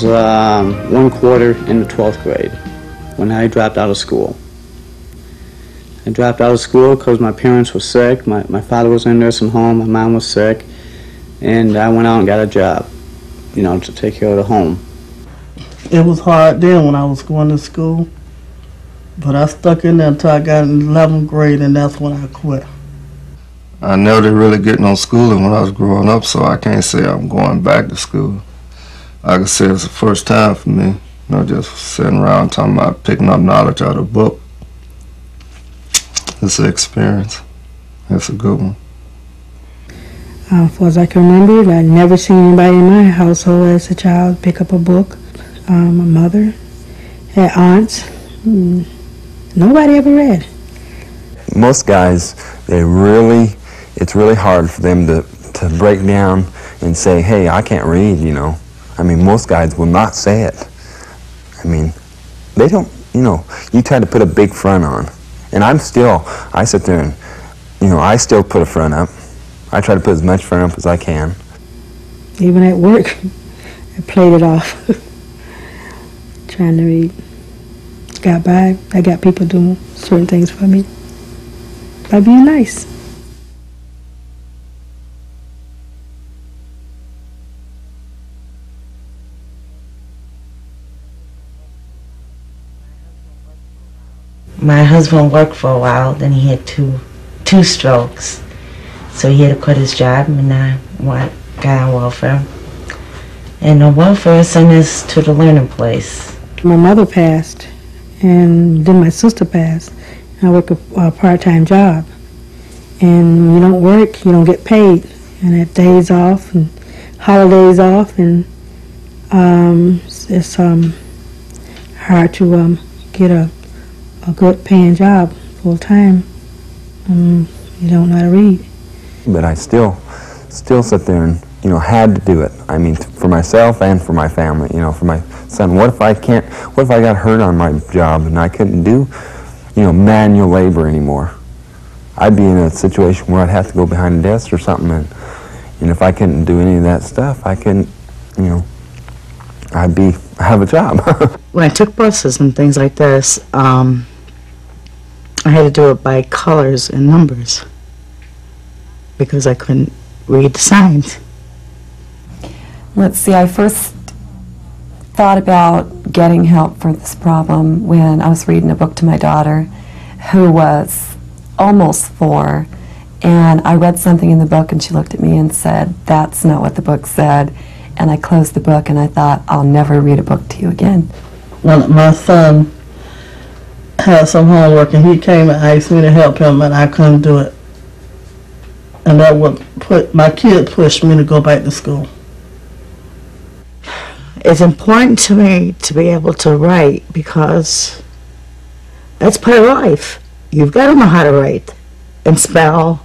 was 1/4 in the 12th grade when I dropped out of school. I dropped out of school because my parents were sick. My father was in a nursing home, my mom was sick, and I went out and got a job, you know, to take care of the home. It was hard then when I was going to school, but I stuck in there until I got in 11th grade, and that's when I quit. I never really get no schooling when I was growing up, so I can't say I'm going back to school. I can say it's the first time for me, you know, just sitting around talking about picking up knowledge out of a book. It's an experience. It's a good one. As far as I can remember, I'd never seen anybody in my household as a child pick up a book. My mother had aunts. Nobody ever read. Most guys, it's really hard for them to break down and say, hey, I can't read, you know. I mean, most guys will not say it. I mean, they don't, you know, you try to put a big front on. And I sit there and, you know, I still put a front up. I try to put as much front up as I can. Even at work, I played it off, trying to read. Got by. I got people doing certain things for me by being nice. My husband worked for a while, then he had two strokes. So he had to quit his job, and I got on welfare. And the welfare sent us to the learning place. My mother passed, and then my sister passed. I work a part-time job. And when you don't work, you don't get paid. And have days off and holidays off, and it's hard to get a good paying job full time. You don't know how to read. But I still sit there and, you know, had to do it. I mean, for myself and for my family, you know, for my son. What if I got hurt on my job and I couldn't do, you know, manual labor anymore? I'd be in a situation where I'd have to go behind a desk or something, and if I couldn't do any of that stuff, I couldn't, you know, have a job. When I took buses and things like this, I had to do it by colors and numbers because I couldn't read the signs. Let's see, I first thought about getting help for this problem when I was reading a book to my daughter, who was almost 4, and I read something in the book and she looked at me and said, "That's not what the book said." And I closed the book and I thought, I'll never read a book to you again. When my son had some homework and he came and asked me to help him, and I couldn't do it. And that would my kid pushed me to go back to school. It's important to me to be able to write because that's part of life. You've got to know how to write and spell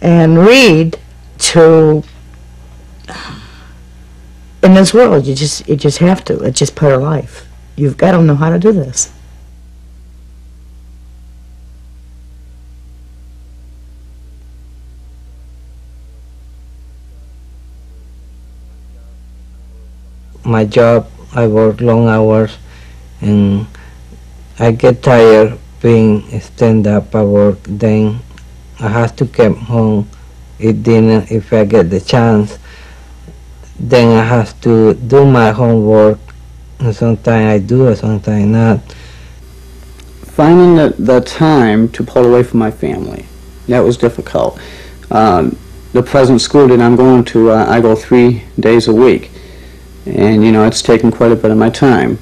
and read to, in this world, you just have to. It's just part of life. You've got to know how to do this. My job, I work long hours, and I get tired being stand up at work. Then I have to come home, eat dinner if I get the chance. Then I have to do my homework, and sometimes I do it, sometimes not. Finding the time to pull away from my family, that was difficult. The present school that I'm going to, I go 3 days a week. And, you know, it's taken quite a bit of my time.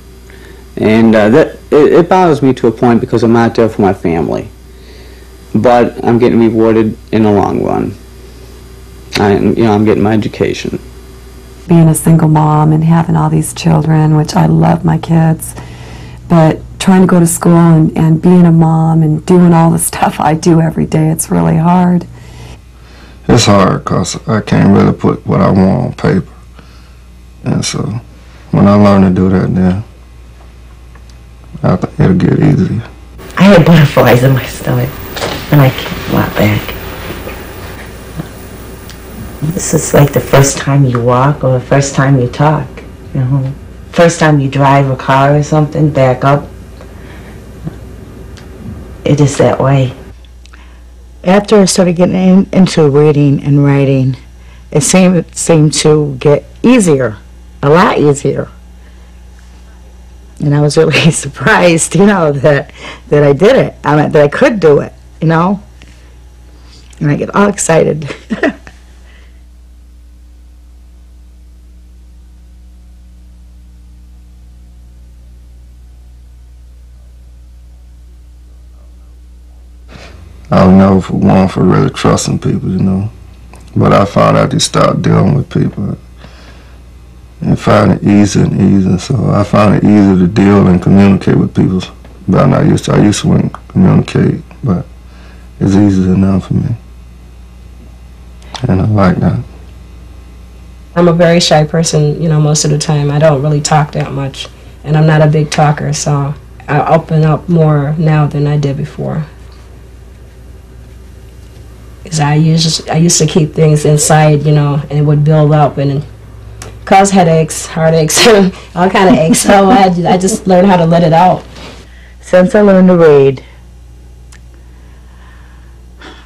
And it bothers me to a point because I'm not there for my family. But I'm getting rewarded in the long run. You know, I'm getting my education. Being a single mom and having all these children, which I love my kids, but trying to go to school and being a mom and doing all the stuff I do every day, it's really hard. It's hard because I can't really put what I want on paper. And so when I learn to do that, then I think it'll get easier. I had butterflies in my stomach and I came a lot back. This is like the first time you walk or the first time you talk. You know, first time you drive a car or something, back up. It is that way. After I started getting into reading and writing, it seemed to get easier, a lot easier. And I was really surprised, you know, that I did it. I mean, that I could do it, you know. And I get all excited. I was never one for really trusting people, you know. But I found out to start dealing with people and find it easier and easier. So I found it easier to deal and communicate with people. But I used to wouldn't communicate, but it's easier now for me. And I like that. I'm a very shy person, you know, most of the time. I don't really talk that much, and I'm not a big talker, so I open up more now than I did before. Because I used to keep things inside, you know, and it would build up and cause headaches, heartaches, all kind of aches. So I just learned how to let it out. Since I learned to read,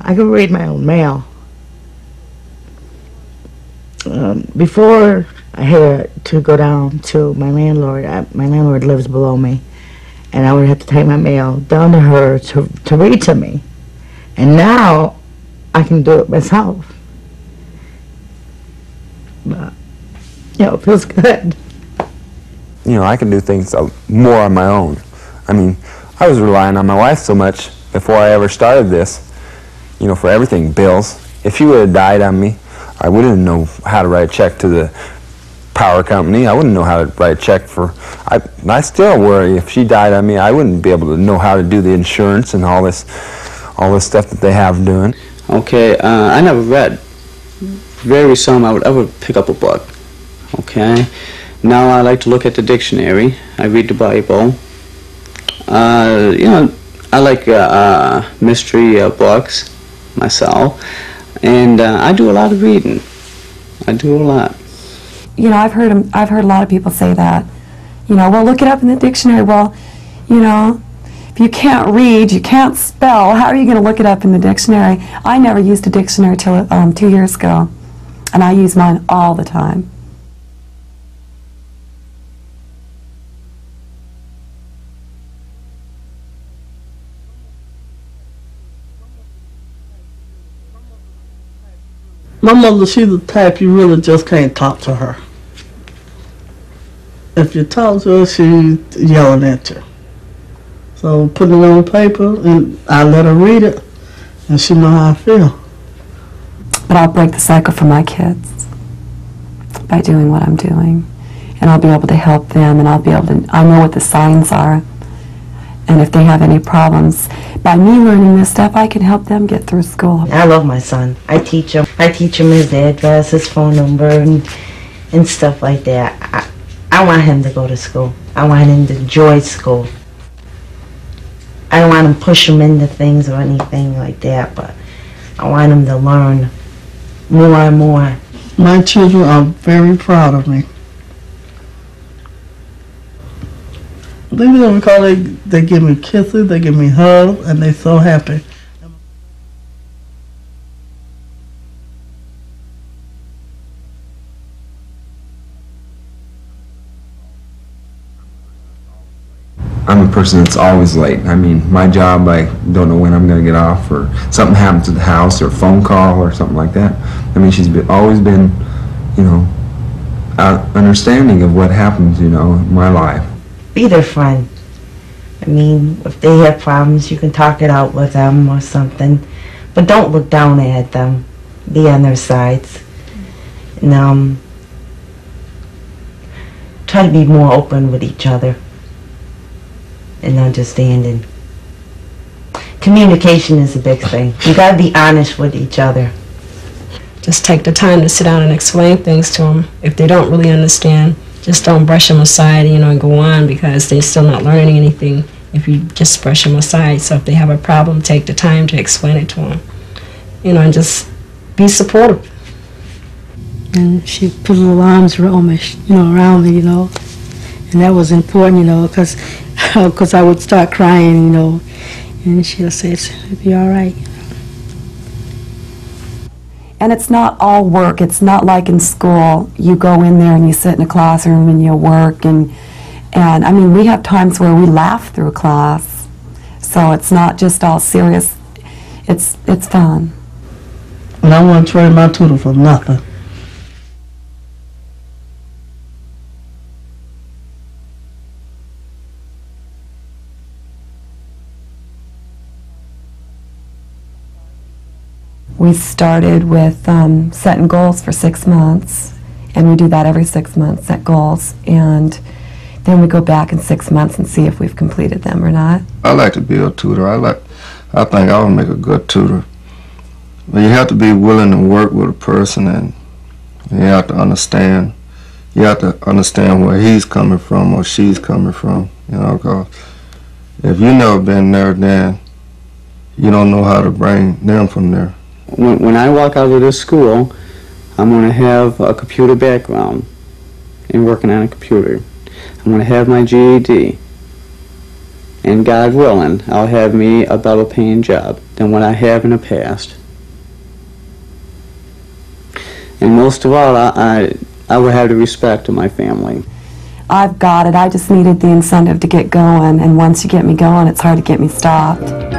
I can read my own mail. Before I had to go down to my landlord lives below me, and I would have to take my mail down to her to read to me. And now I can do it myself. But, you know, it feels good. You know, I can do things more on my own. I mean, I was relying on my wife so much before I ever started this, you know, for everything, bills. If she would have died on me, I wouldn't know how to write a check to the power company. I wouldn't know how to write a check for... I still worry if she died on me, I wouldn't be able to know how to do the insurance and all this stuff that they have doing. Okay, I never read. Very seldom I would ever pick up a book. Okay, now I like to look at the dictionary. I read the Bible. You know, I like mystery books myself, and I do a lot of reading. I do a lot. You know, I've heard a lot of people say that. You know, well, look it up in the dictionary. Well, you know, if you can't read, you can't spell, how are you going to look it up in the dictionary? I never used a dictionary till 2 years ago, and I use mine all the time. My mother, she's the type you really just can't talk to her. If you talk to her, she's yelling at you. So put it on paper, and I let her read it, and she know how I feel. But I'll break the cycle for my kids by doing what I'm doing. And I'll be able to help them, and I know what the signs are. And if they have any problems, by me learning this stuff, I can help them get through school. I love my son. I teach him his address, his phone number, and stuff like that. I want him to go to school. I want him to enjoy school. I don't want to push him into things or anything like that, but I want him to learn more and more. My children are very proud of me. Even though they give me kisses, they give me hugs, and they're so happy. I'm a person that's always late. I mean, my job, I don't know when I'm going to get off, or something happens at the house, or a phone call, or something like that. I mean, she's always been, you know, understanding of what happens, you know, in my life. Be their friend. I mean, if they have problems, you can talk it out with them or something. But don't look down at them. Be on their sides. And try to be more open with each other and understanding. Communication is a big thing. You got to be honest with each other. Just take the time to sit down and explain things to them. If they don't really understand, just don't brush them aside, you know, and go on, because they're still not learning anything if you just brush them aside. So if they have a problem, take the time to explain it to them, you know, and just be supportive. and she put little arms around me, around me, and that was important, because I would start crying, and she'll say, "It'll be all right." And it's not all work. It's not like in school, you go in there and you sit in a classroom and you work, and I mean, we have times where we laugh through class, so it's not just all serious. It's fun. And I wouldn't trade my tutor for nothing. We started with setting goals for 6 months, and we do that every 6 months, set goals, and then we go back in 6 months and see if we've completed them or not. I like to be a tutor. I think I would make a good tutor. But you have to be willing to work with a person, and you have to understand. You have to understand where he's coming from or she's coming from. Because if you've never been there, then you don't know how to bring them from there. When I walk out of this school, I'm going to have a computer background and working on a computer. I'm going to have my GED. And God willing, I'll have me a better paying job than what I have in the past. And most of all, I will have the respect of my family. I've got it. I just needed the incentive to get going, and once you get me going, it's hard to get me stopped.